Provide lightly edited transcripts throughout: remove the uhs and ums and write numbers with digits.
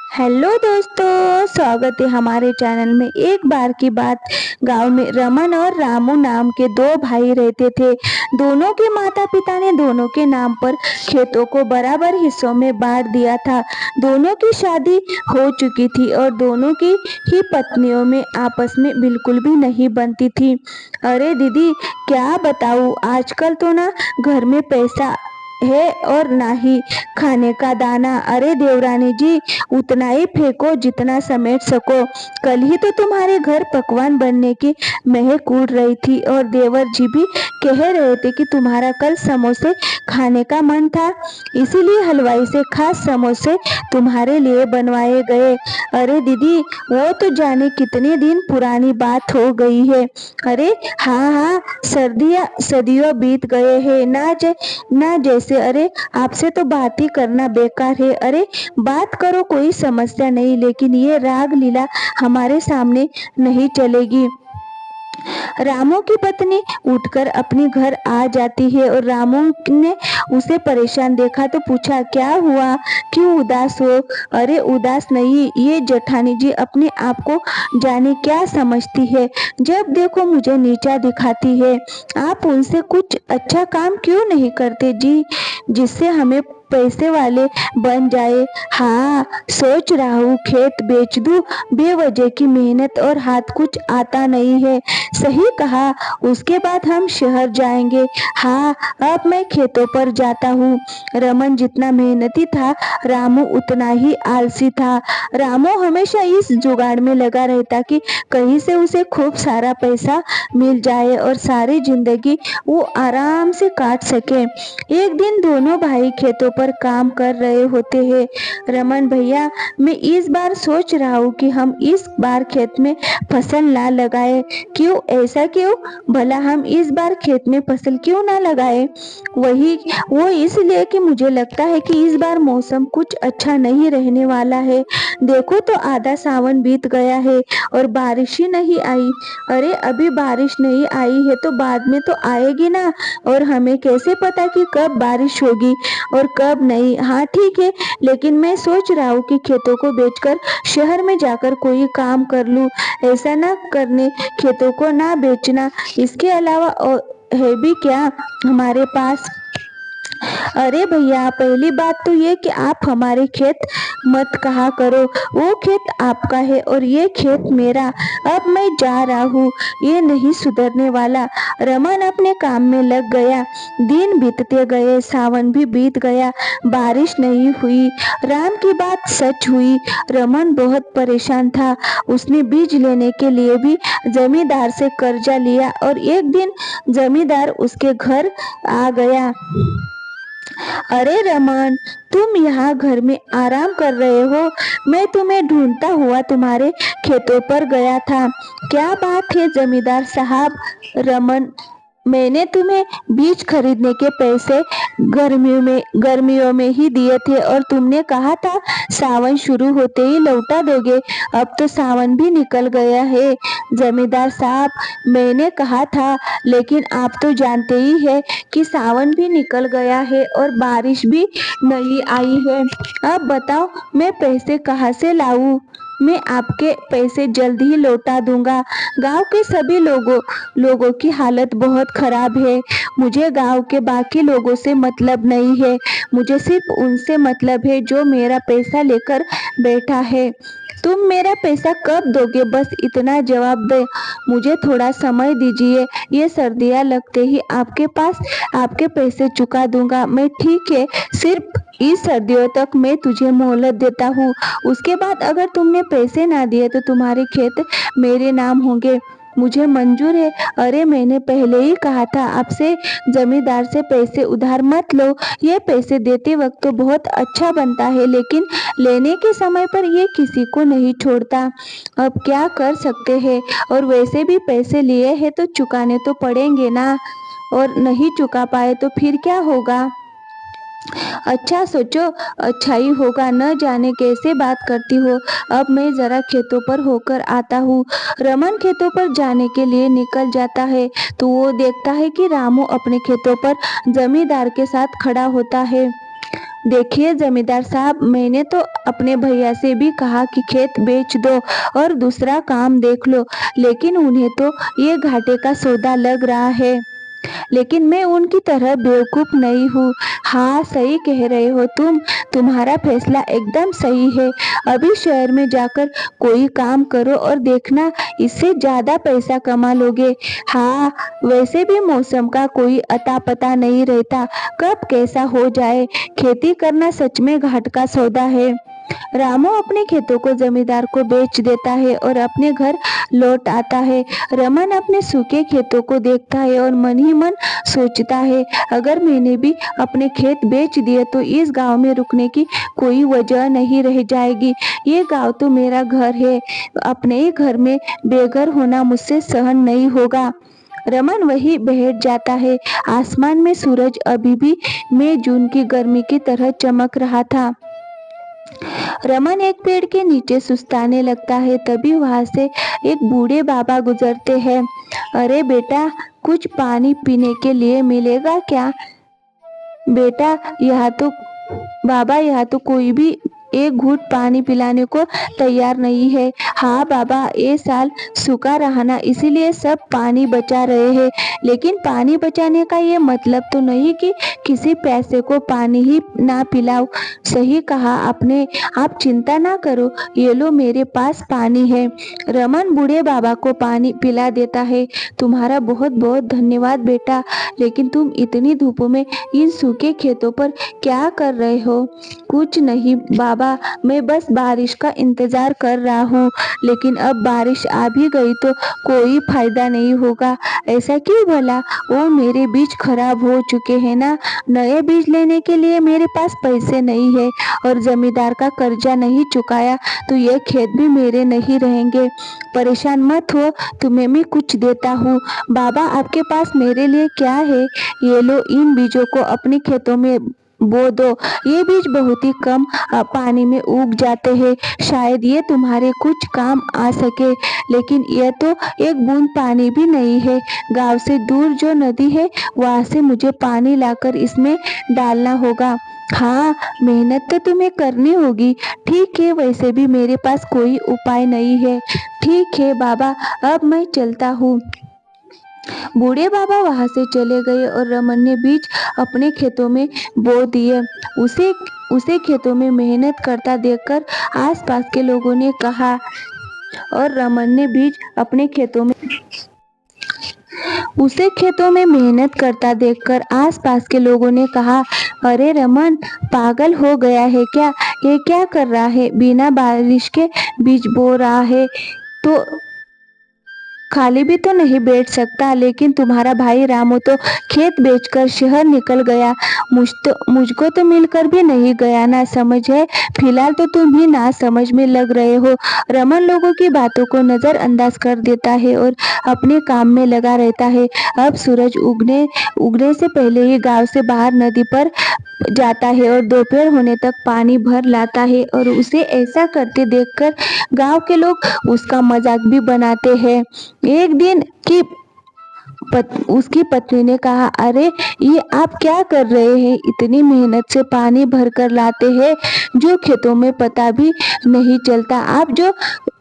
Hello दोस्तों, स्वागत है हमारे चैनल में। एक बार की बात, गांव में रमन और रामू नाम के दो भाई रहते थे। दोनों के माता पिता ने दोनों के नाम पर खेतों को बराबर हिस्सों में बांट दिया था। दोनों की शादी हो चुकी थी और दोनों की ही पत्नियों में आपस में बिल्कुल भी नहीं बनती थी। अरे दीदी, क्या बताऊँ, आजकल तो ना घर में पैसा है और ना ही खाने का दाना। अरे देवरानी जी, उतना ही फेंको जितना समेट सको। कल ही तो तुम्हारे घर पकवान बनने की महक उड़ रही थी और देवर जी भी कह रहे थे कि तुम्हारा कल समोसे खाने का मन था, इसीलिए हलवाई से खास समोसे तुम्हारे लिए बनवाए गए। अरे दीदी, वो तो जाने कितने दिन पुरानी बात हो गई है। अरे हाँ हाँ, सर्दियाँ सदियों बीत गए हैं ना जैसे। अरे आपसे तो बात ही करना बेकार है। अरे बात करो, कोई समस्या नहीं, लेकिन ये राग लीला हमारे सामने नहीं चलेगी। रामू की पत्नी उठकर अपने घर आ जाती है और रामू ने उसे परेशान देखा तो पूछा, क्या हुआ, क्यों उदास हो? अरे उदास नहीं, ये जेठानी जी अपने आप को जाने क्या समझती है, जब देखो मुझे नीचा दिखाती है। आप उनसे कुछ अच्छा काम क्यों नहीं करते जी, जिससे हमें पैसे वाले बन जाए? हाँ, सोच रहा हूँ खेत बेच दूं, बेवजह की मेहनत और हाथ कुछ आता नहीं है। सही कहा, उसके बाद हम शहर जाएंगे। हाँ, अब मैं खेतों पर जाता हूँ। रमन जितना मेहनती था, रामू उतना ही आलसी था। रामू हमेशा इस जुगाड़ में लगा रहता कि कहीं से उसे खूब सारा पैसा मिल जाए और सारी जिंदगी वो आराम से काट सके। एक दिन दोनों भाई खेतों पर काम कर रहे होते हैं। रमन भैया, मैं इस बार सोच रहा हूँ कि हम इस बार खेत में फसल ना लगाए। क्यों, ऐसा क्यों? भला हम इस बार खेत में फसल क्यों ना लगाए? वो इसलिए कि मुझे लगता है कि इस बार मौसम कुछ अच्छा नहीं रहने वाला है। देखो तो आधा सावन बीत गया है और बारिश ही नहीं आई। अरे अभी बारिश नहीं आई है तो बाद में तो आएगी ना, और हमें कैसे पता कि कब बारिश होगी और कब नहीं। हाँ ठीक है, लेकिन मैं सोच रहा हूँ कि खेतों को बेचकर शहर में जाकर कोई काम कर लूँ। ऐसा ना करने, खेतों को ना बेचना, इसके अलावा और है भी क्या हमारे पास? अरे भैया, पहली बात तो ये कि आप हमारे खेत मत कहा करो। वो खेत आपका है और ये खेत मेरा। अब मैं जा रहा हूँ, ये नहीं सुधरने वाला। रमन अपने काम में लग गया। दिन बीतते गए, सावन भी बीत गया, बारिश नहीं हुई। राम की बात सच हुई, रमन बहुत परेशान था। उसने बीज लेने के लिए भी जमींदार से कर्जा लिया और एक दिन जमींदार उसके घर आ गया। अरे रमन, तुम यहाँ घर में आराम कर रहे हो? मैं तुम्हें ढूंढता हुआ तुम्हारे खेतों पर गया था। क्या बात है जमींदार साहब? रमन, मैंने तुम्हें बीज खरीदने के पैसे गर्मियों में ही दिए थे और तुमने कहा था सावन शुरू होते ही लौटा दोगे। अब तो सावन भी निकल गया है जमींदार साहब, मैंने कहा था, लेकिन आप तो जानते ही है कि सावन भी निकल गया है और बारिश भी नहीं आई है। अब बताओ मैं पैसे कहाँ से लाऊं? मैं आपके पैसे जल्द ही लौटा दूंगा। गांव के सभी लोगों की हालत बहुत खराब है। मुझे गांव के बाकी लोगों से मतलब नहीं है, मुझे सिर्फ उनसे मतलब है जो मेरा पैसा लेकर बैठा है। तुम मेरा पैसा कब दोगे, बस इतना जवाब दे। मुझे थोड़ा समय दीजिए, ये सर्दियाँ लगते ही आपके पैसे चुका दूंगा मैं। ठीक है, सिर्फ इस सर्दियों तक मैं तुझे मोहलत देता हूँ। उसके बाद अगर तुमने पैसे ना दिए तो तुम्हारे खेत मेरे नाम होंगे। मुझे मंजूर है। अरे मैंने पहले ही कहा था आपसे, जमींदार से पैसे उधार मत लो। ये पैसे देते वक्त तो बहुत अच्छा बनता है, लेकिन लेने के समय पर ये किसी को नहीं छोड़ता। अब क्या कर सकते हैं? और वैसे भी पैसे लिए हैं तो चुकाने तो पड़ेंगे ना, और नहीं चुका पाए तो फिर क्या होगा? अच्छा सोचो, अच्छा ही होगा। न जाने कैसे बात करती हो। अब मैं जरा खेतों पर होकर आता हूँ। रमन खेतों पर जाने के लिए निकल जाता है तो वो देखता है कि रामू अपने खेतों पर जमींदार के साथ खड़ा होता है। देखिए जमींदार साहब, मैंने तो अपने भैया से भी कहा कि खेत बेच दो और दूसरा काम देख लो, लेकिन उन्हें तो ये घाटे का सौदा लग रहा है। लेकिन मैं उनकी तरह बेवकूफ नहीं हूँ। हाँ, सही कह रहे हो तुम। तुम्हारा फैसला एकदम सही है। अभी शहर में जाकर कोई काम करो और देखना, इससे ज्यादा पैसा कमा लोगे। हाँ, वैसे भी मौसम का कोई अता पता नहीं रहता, कब कैसा हो जाए। खेती करना सच में घाट का सौदा है। रामू अपने खेतों को जमींदार को बेच देता है और अपने घर लौट आता है। रमन अपने सूखे खेतों को देखता है और मन ही मन सोचता है, अगर मैंने भी अपने खेत बेच दिए तो इस गांव में रुकने की कोई वजह नहीं रह जाएगी। ये गांव तो मेरा घर है, अपने ही घर में बेघर होना मुझसे सहन नहीं होगा। रमन वही बैठ जाता है। आसमान में सूरज अभी भी मई जून की गर्मी की तरह चमक रहा था। रमन एक पेड़ के नीचे सुस्ताने लगता है, तभी वहां से एक बूढ़े बाबा गुजरते हैं। अरे बेटा, कुछ पानी पीने के लिए मिलेगा क्या? बेटा, यहाँ तो कोई भी एक घूंट पानी पिलाने को तैयार नहीं है। हाँ बाबा, ये साल सूखा रहा ना, इसीलिए सब पानी बचा रहे हैं। लेकिन पानी बचाने का ये मतलब तो नहीं कि किसी प्यासे को पानी ही ना पिलाओ। सही कहा आपने, आप चिंता ना करो, ये लो मेरे पास पानी है। रमन बूढ़े बाबा को पानी पिला देता है। तुम्हारा बहुत बहुत धन्यवाद बेटा, लेकिन तुम इतनी धूप में इन सूखे खेतों पर क्या कर रहे हो? कुछ नहीं बाबा, मैं बस बारिश का इंतजार कर रहा हूँ, लेकिन अब बारिश आ भी गई तो कोई फायदा नहीं होगा। ऐसा क्यों भला? वो मेरे बीज खराब हो चुके हैं ना, नए बीज लेने के लिए मेरे पास पैसे नहीं है, और जमींदार का कर्जा नहीं चुकाया तो ये खेत भी मेरे नहीं रहेंगे। परेशान मत हो, तुम्हें मैं कुछ देता हूँ। बाबा, आपके पास मेरे लिए क्या है? ये लो, इन बीजों को अपने खेतों में बो दो। ये बीज बहुत ही कम पानी में उग जाते हैं, शायद ये तुम्हारे कुछ काम आ सके। लेकिन यह तो एक बूंद पानी भी नहीं है। गांव से दूर जो नदी है, वहां से मुझे पानी लाकर इसमें डालना होगा। हाँ, मेहनत तो तुम्हें करनी होगी। ठीक है, वैसे भी मेरे पास कोई उपाय नहीं है। ठीक है बाबा, अब मैं चलता हूँ। बूढ़े बाबा वहां से चले गए और रमन ने बीज अपने खेतों में बो दिए। उसे खेतों में मेहनत करता देखकर आसपास के लोगों ने कहा, और रमन ने बीज अपने खेतों में उसे खेतों में मेहनत करता देखकर आसपास के लोगों ने कहा, अरे रमन, पागल हो गया है क्या? ये क्या कर रहा है? बिना बारिश के बीज बो रहा है तो खाली भी तो नहीं बैठ सकता। लेकिन तुम्हारा भाई रामू तो खेत बेचकर शहर निकल गया, मुझको तो मिलकर भी नहीं गया ना, समझ है? फिलहाल तो तुम भी ना समझ में लग रहे हो। रमन लोगों की बातों को नजरअंदाज कर देता है और अपने काम में लगा रहता है। अब सूरज उगने से पहले ही गांव से बाहर नदी पर जाता है और दोपहर होने तक पानी भर लाता है, और उसे ऐसा करते देखकर गांव के लोग उसका मजाक भी बनाते हैं। एक दिन उसकी पत्नी ने कहा, अरे ये आप क्या कर रहे हैं? इतनी मेहनत से पानी भरकर लाते हैं जो खेतों में पता भी नहीं चलता।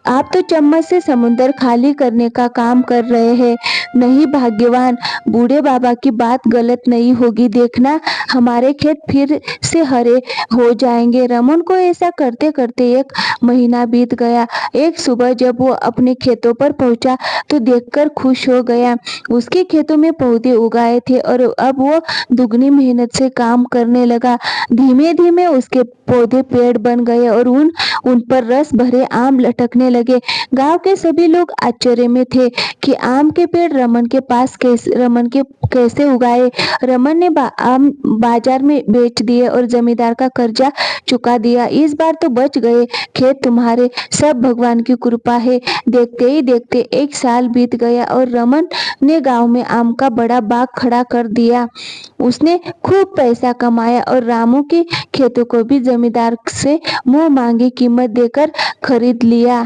आप तो चम्मच से समुंदर खाली करने का काम कर रहे हैं। नहीं भाग्यवान, बूढ़े बाबा की बात गलत नहीं होगी, देखना हमारे खेत फिर से हरे हो जाएंगे। रमन को ऐसा करते करते एक महीना बीत गया। एक सुबह जब वो अपने खेतों पर पहुंचा तो देखकर खुश हो गया। उसके खेतों में पौधे उगाए थे और अब वो दुगनी मेहनत से काम करने लगा। धीमे धीमे उसके पौधे पेड़ बन गए और उन पर रस भरे आम लटकने लगे। गांव के सभी लोग आश्चर्य में थे कि आम के पेड़ रमन के कैसे उगाए। रमन ने आम बाजार में बेच दिए और जमींदार का कर्जा चुका दिया। इस बार तो बच गए खेत तुम्हारे, सब भगवान की कृपा है। देखते ही देखते एक साल बीत गया और रमन ने गांव में आम का बड़ा बाग खड़ा कर दिया। उसने खूब पैसा कमाया और रामू के खेतों को भी जमींदार से मुंह मांगी कीमत देकर खरीद लिया।